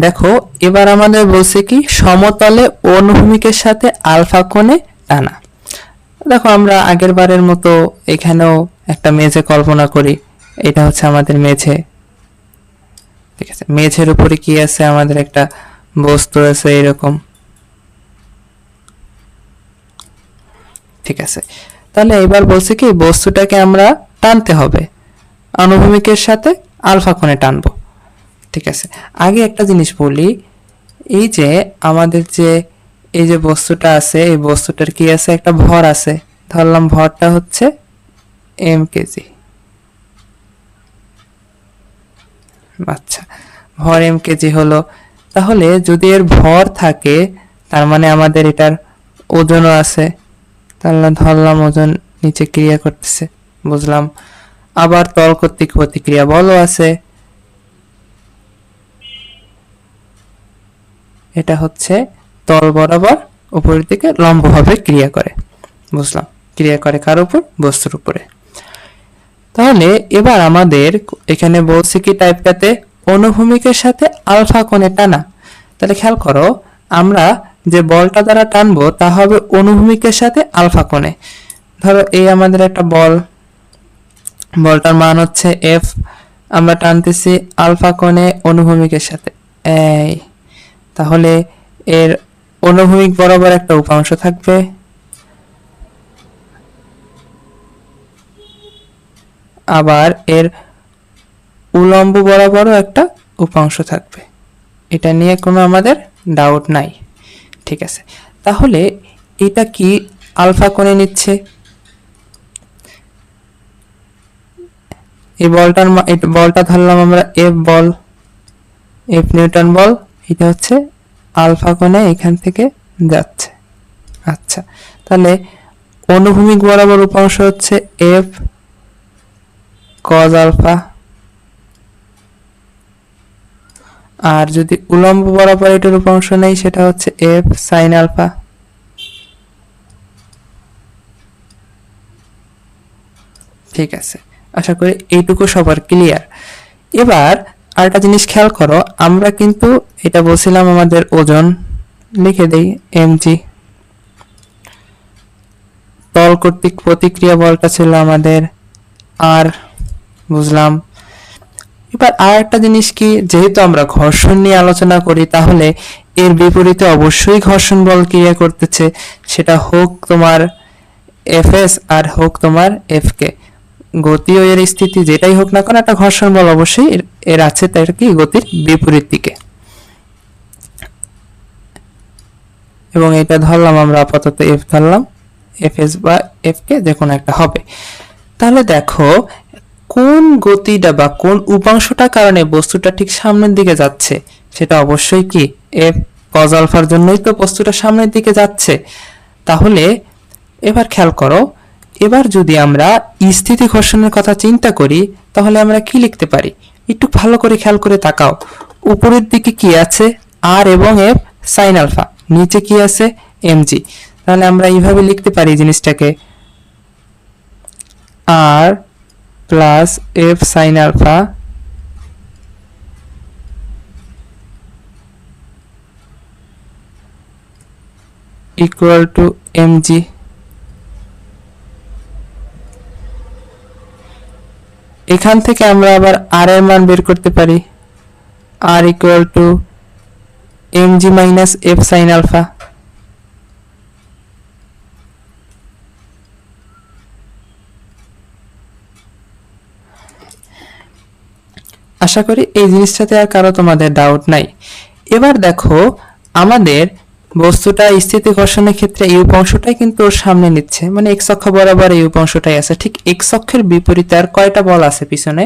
দেখো এবার আমাদের বলছে কি সমতলে অনুভূমিকের সাথে আলফা কোণে টানা। দেখো আমরা আগের বারের মতো এখানেও একটা মেঝে কল্পনা করি। এটা হচ্ছে আমাদের মেঝে, ঠিক আছে। মেঝের উপরে কি আছে, আমাদের একটা বস্তু আছে এরকম, ঠিক আছে। তাহলে এবার বলছে কি বস্তুটাকে আমরা টানতে হবে, অনুভূমিকের সাথে আলফা কোণে টানবো, ঠিক আছে। আগে একটা জিনিস বলি, এই যে আমাদের যে এই যে বস্তুটা আছে, এই বস্তুটার কি আছে, একটা ভর আছে। ধরলাম ভরটা হচ্ছে এম কেজি। আচ্ছা, ভর এম কেজি হলো। তাহলে যদি এর ভর থাকে তার মানে আমাদের এটার ওজনও আছে। তাহলে ধরলাম ওজন নিচে ক্রিয়া করতেছে, বুঝলাম। আবার তল কর্তৃক প্রতিক্রিয়া বলও আছে। এটা হচ্ছে তল বরাবর উপরের দিকে লম্বভাবে ক্রিয়া করে, বুঝলাম। ক্রিয়া করে কার উপর? বস্তুর উপরে। তাহলে এবার আমাদের এখানে বলছে কি টাইপটাতে অনুভূমিকের সাথে আলফা কোণে টানা। তাহলে খেয়াল করো, আমরা যে বলটা দ্বারা টানবো তা হবে অনুভূমিকের সাথে আলফা কোণে। ধরো এই আমাদের একটা বল, বলটার মান হচ্ছে এফ, আমরা টানতেছি আলফা কোণে অনুভূমিকের সাথে। এই তাহলে এর অনুভূমিক বরাবর একটা উপাংশ থাকবে, আবার এর উলম্ব বরাবরও একটা উপাংশ থাকবে। এটা নিয়ে কোনো আমাদের ডাউট নাই, ঠিক আছে। তাহলে এটা কি আলফা কোণে নিচ্ছে, এই বলটা ধরলাম আমরা এফ বল, এফ নিউটন বল, এটা হচ্ছে আলফা কোণে এখান থেকে যাচ্ছে। আচ্ছা, তাহলে অনুভূমিক বরাবর উপাংশ হচ্ছে এফ কজ আলফা, আর যদি উলম্ব বরাবর এটার উপাংশ নেই সেটা হচ্ছে এফ সাইন আলফা। ঠিক আছে, আশা করি এইটুকু সবার ক্লিয়ার। এবার আরেকটা জিনিস খেয়াল করো, আমরা কিন্তু এটা বলছিলাম আমাদের ওজন, লিখে দেই এমজি। তল কর্তৃক প্রতিক্রিয়া বলটা ছিল আমাদের আর, বুঝলাম। এবার আর একটা জিনিস কি, যেহেতু আমরা ঘর্ষণ নিয়ে আলোচনা করি তাহলে এর বিপরীতে অবশ্যই ঘর্ষণ বল ক্রিয়া করতেছে, সেটা হোক তোমার এফএস আর হোক তোমার এফকে। গতি ও এর স্থিতি যেটাই হোক না কেন একটা ঘর্ষণ বল অবশ্যই এর আছে, তাই কি গতির বিপরীত দিকে। এবং এটা ধরলাম আমরা আপাতত এফ ধরলাম, এফএস বা এফকে যে কোনো একটা হবে। তাহলে দেখো কোন গতিটা বা কোন উপাংশটার কারণে বস্তুটা ঠিক সামনের দিকে যাচ্ছে, সেটা অবশ্যই কি এফ কজ আলফার জন্যই তো বস্তুটা সামনের দিকে যাচ্ছে। তাহলে এবার খেয়াল করো, এবার যদি আমরা স্থিতি ঘর্ষণের কথা চিন্তা করি তাহলে আমরা কি লিখতে পারি, একটু ভালো করে খেয়াল করে তাকাও। উপরের দিকে কি আছে, আর এবং এফ সাইন আলফা, নিচে কি আছে এমজি। তাহলে আমরা এইভাবে লিখতে পারি জিনিসটাকে, R plus F sine alpha equal to mg. এখান থেকে আমরা আবার আর এর মান বের করতে পারি, R equal to mg minus F sine alpha. আশা করি এই জিনিসটাতে আর কারো তোমাদের ডাউট নাই। এবার দেখো আমাদের বস্তুটা স্থিতি ঘর্ষণের ক্ষেত্রে এই উপাংশটাই কিন্তু ওর সামনে নিচ্ছে, মানে এক্স অক্ষ বরাবর এই উপাংশটাই আছে। ঠিক এক্স অক্ষের বিপরীতে আর কয়টা বল আছে পিছনে,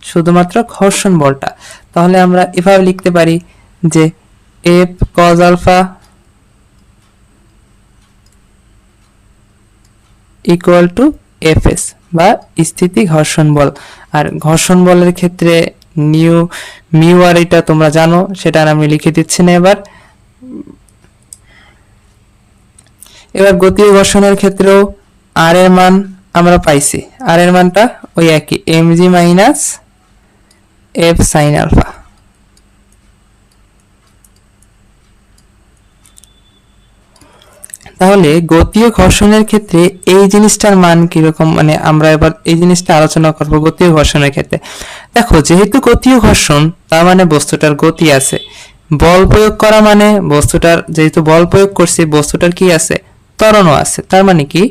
শুধুমাত্র ঘর্ষণ বলটা। তাহলে আমরা এভাবে লিখতে পারি যে F cos alpha equal to FS বা স্থিতি ঘর্ষণ বল। আর ঘর্ষণ বলের ক্ষেত্রে মিউ আর এটা তোমরা জানো, সেটা আমি লিখে দিচ্ছি না। এবার গতি ও ঘর্ষণের ক্ষেত্রেও আর এর মান আমরা পাইছি, আর এর মানটা ওই একই mg minus F sine alpha. তাহলে গতি ও ঘর্ষণের ক্ষেত্রে এই জিনিসটার মান কিরকম, মানে আমরা এবার এই জিনিসটা আলোচনা করব গতি ও ঘর্ষণের ক্ষেত্রে। দেখো, যেহেতু গতি ও ঘর্ষণ, তার মানে বস্তুটার গতি আছে। বল প্রয়োগ করা মানে বস্তুটার, যেহেতু বল প্রয়োগ করছি, বস্তুটার কি আছে, ত্বরণও আছে। তার মানে কি,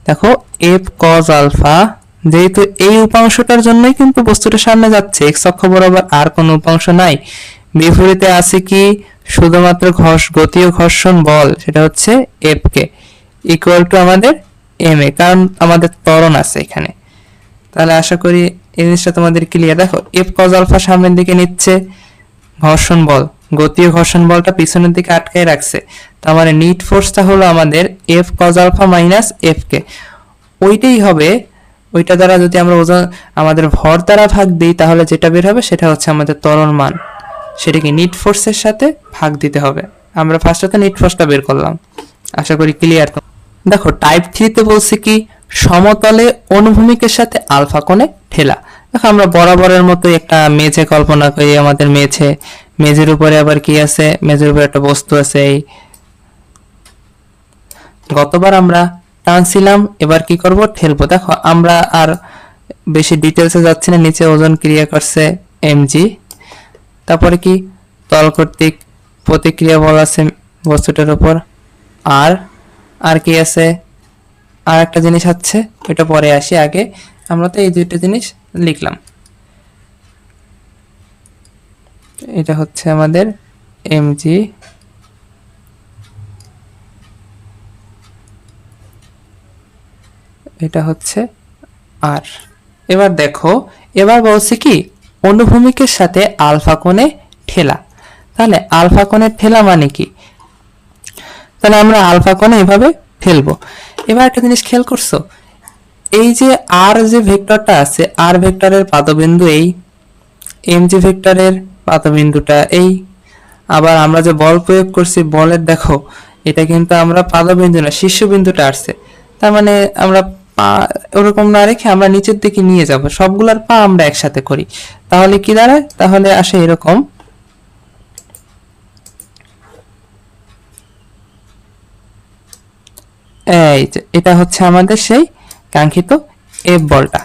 দেখো এফ কজ আলফা, যেহেতু এই উপাংশটার জন্যই কিন্তু বস্তুটা সামনে যাচ্ছে, এক্স অক্ষ বরাবর আর কোনো উপাংশ নাই। বিপরীতে আছে কি, শুধুমাত্র গতি ও ঘর্ষণ বল, সেটা হচ্ছে এফ কে ইকুয়াল টু আমাদের এম এ, কারণ আমাদের ত্বরণ আছে এখানে। তাহলে আশা করি এই জিনিসটা তোমাদের ক্লিয়ার। দেখো এফ কজ আলফা সামনের দিকে নিচ্ছে ঘর্ষণ বল, গতি ও ঘর্ষণ বলটা পিছনের দিকে আটকায় রাখছে। তার মানে নিট ফোর্সটা হলো আমাদের F cos alpha minus F k, ওইটাই হবে। ওইটা দ্বারা যদি আমরা ওজন আমাদের ভর দ্বারা ভাগ দিই, তাহলে যেটা বের হবে সেটা হচ্ছে আমাদের ত্বরণ মান, সেটাকে নিট ফোর্সের সাথে ভাগ দিতে হবে। আমরা ফার্স্টে নিট ফোর্সটা বের করলাম, আশা করি ক্লিয়ার। দেখো টাইপ 3-তে বলছে কি, সমতলে অনুভূমিকের সাথে আলফা কোণে ঠেলা। দেখো আমরা বরাবরের মতো একটা মেঝে কল্পনা করি, আমাদের মেঝের উপরে আবার কি আছে, মেঝের উপরে একটা বস্তু আছে। এই গতবার আমরা টানছিলাম, এবার কি করব, ঠেলবো। দেখো আমরা আর বেশি ডিটেলসে যাচ্ছি না, নিচে ওজন ক্রিয়া করছে এমজি। তারপরে কি, তল কর্তৃক প্রতিক্রিয়া বল আছে বস্তুটার উপর। আর কি আছে, আর একটা জিনিস আছে, ওইটা পরে আসি, আগে আমরা তো এই দুইটা জিনিস লিখলাম। এটা হচ্ছে আমাদের এমজি, এটা হচ্ছে আর। এবার দেখো, এবার বলছে কি, অনুভূমিকের সাথে আলফা কোণে ঠেলা। তাহলে আলফা কোণের ঠেলা মানে কি, তাহলে আমরা আলফা কোণে এভাবে ঠেলবো। এবার একটা জিনিস খেয়াল করছো, এই যে আর যে ভেক্টরটা আছে, আর ভেক্টরের পাদবিন্দু এই, এম জি ভেক্টরের পাদবিন্দুটা এই। আবার আমরা যে বল প্রয়োগ করছি, বলের দেখো এটা কিন্তু আমরা পাদবিন্দু না, শীর্ষবিন্দুটা আসছে। তার মানে আমরা পা ওরকম না রেখে আমরা নিচের দিকে নিয়ে যাব, সবগুলার পা আমরা একসাথে করি। তাহলে কি দাঁড়ায়, তাহলে আসে এরকম। এই যে এটা হচ্ছে আমাদের সেই কাঙ্ক্ষিত এফ বলটা।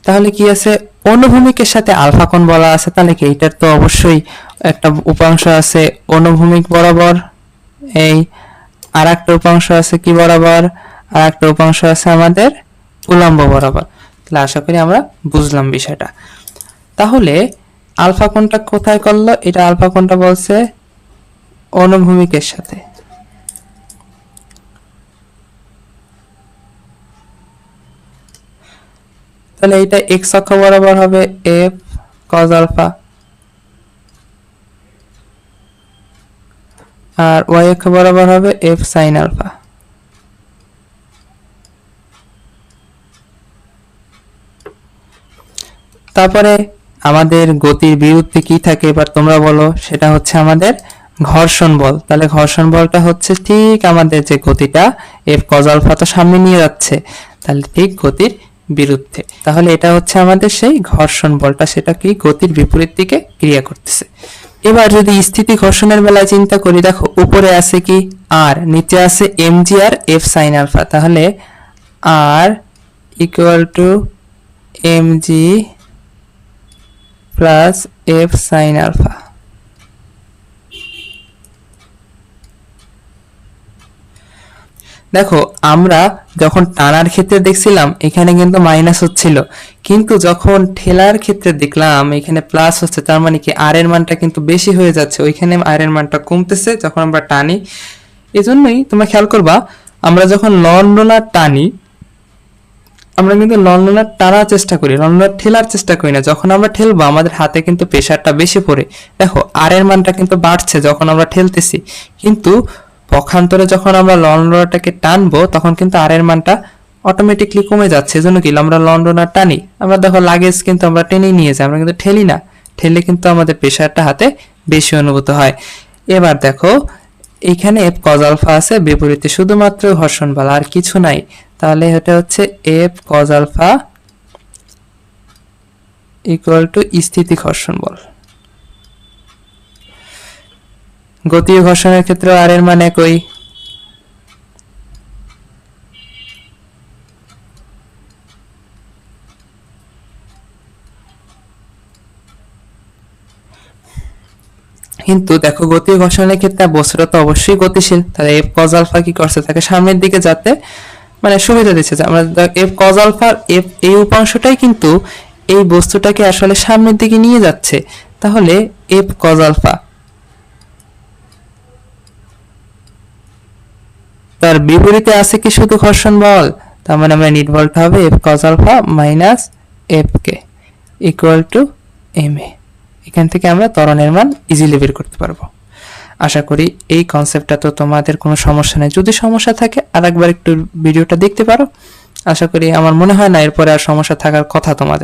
তাহলে কি আছে, অনুভূমিকের সাথে আলফা কোণ বলা আছে, তাহলে কি এটার তো অবশ্যই একটা উপাংশ আছে অনুভূমিক বরাবর, এই আর একটা উপাংশ আছে কি বরাবর, আর একটা উপাংশ আছে আমাদের উলম্ব বরাবর। তাহলে আশা করি আমরা বুঝলাম বিষয়টা। তাহলে আলফা কোণটা কোথায় করলো, এটা আলফা কোণটা বলছে অনুভূমিকের সাথে। তাহলে এটা এক্স অক্ষ বরাবর হবে এফ কজ আলফা, আর ওয়াই অক্ষ বরাবর হবে এফ সাইন আলফা। তারপরে আমাদের গতির বিরুদ্ধে কি থাকে এবার তোমরা বলো, সেটা হচ্ছে আমাদের ঘর্ষণ বল। তাহলে ঘর্ষণ বলটা হচ্ছে ঠিক আমাদের যে গতিটা এফ কজ আলফা তো সামনে নিয়ে যাচ্ছে, তাহলে ঠিক গতির বিরুদ্ধে। তাহলে এটা হচ্ছে আমাদের সেই ঘর্ষণ বলটা, সেটা কি গতির বিপরীত দিকে ক্রিয়া করতেছে। এবার যদি স্থিতি ঘর্ষণের বেলায় চিন্তা করি, দেখো উপরে আছে কি আর, নিচে আছে এমজি আর এফ সাইন আলফা। তাহলে R equal to mg plus F sine alpha. দেখো আমরা যখন টানার ক্ষেত্রে দেখছিলাম এখানে কিন্তু মাইনাস হচ্ছিল, কিন্তু যখন ঠেলার ক্ষেত্রে দেখলাম এখানে প্লাস হচ্ছে, তার মানে কি আর এর মানটা কিন্তু বেশি হয়ে যাচ্ছে, ওইখানে আর এর মানটা কমতেছে যখন আমরা টানি। এজন্যই তোমরা খেয়াল করবা, আমরা যখন লন রোলার টানি, আমরা কিন্তু লন রোলার টানার চেষ্টা করি, লন রোলার ঠেলার চেষ্টা করি না। যখন আমরা ঠেলবো আমাদের হাতে কিন্তু প্রেশারটা বেশি পড়ে, দেখো আর এর মানটা কিন্তু বাড়ছে যখন আমরা ঠেলতেছি, কিন্তু পক্ষান্তরে যখন আমরা লন রোলারটাকে টানবো তখন কিন্তু আর এর মানটা অটোমেটিকলি কমে যাচ্ছে। এজন্য কি আমরা লন রোলার টানি, আমরা দেখো লাগেজ কিন্তু আমরা টেনেই নিয়ে যাই, আমরা কিন্তু ঠেলি না। ঠেলে কিন্তু আমাদের প্রেশারটা হাতে বেশি অনুভূত হয়। এবার দেখো এইখানে এফ কজ আলফা আছে, বিপরীতে শুধুমাত্র ঘর্ষণ বল আর কিছু নাই। তাহলে এটা হচ্ছে F cos alpha equal to স্থিতি ঘর্ষণ বল। গতি ও ঘর্ষণের ক্ষেত্রে আর এর মান একই। কিন্তু দেখো গতি ও ঘর্ষণের ক্ষেত্রে বস্তুটা তো অবশ্যই গতিশীল, তাহলে এফ কজ আলফা কি করছে, তাকে সামনের দিকে যাতে মানে সুবিধা দিচ্ছে, যে আমরা এফ কজ আলফা এফ এই উপাংশটাই কিন্তু এই বস্তুটাকে আসলে সামনের দিকে নিয়ে যাচ্ছে, তাহলে এফ কজ আলফা তার বিপরীতে আছে কি শুধু ঘর্ষণ বল, তার মানে আমরা নিট বলটা হবে F cos alpha minus F k equal to m a. এখান থেকে আমরা ত্বরণের মান ইজিলি বের করতে পারবো। আশা করি এই কনসেপ্টটা তো তোমাদের কোনো সমস্যা নেই। যদি সমস্যা থাকে আরেকবার একটু ভিডিওটা দেখতে পারো। আশা করি, আমার মনে হয় না এরপরে আর সমস্যা থাকার কথা তোমাদের।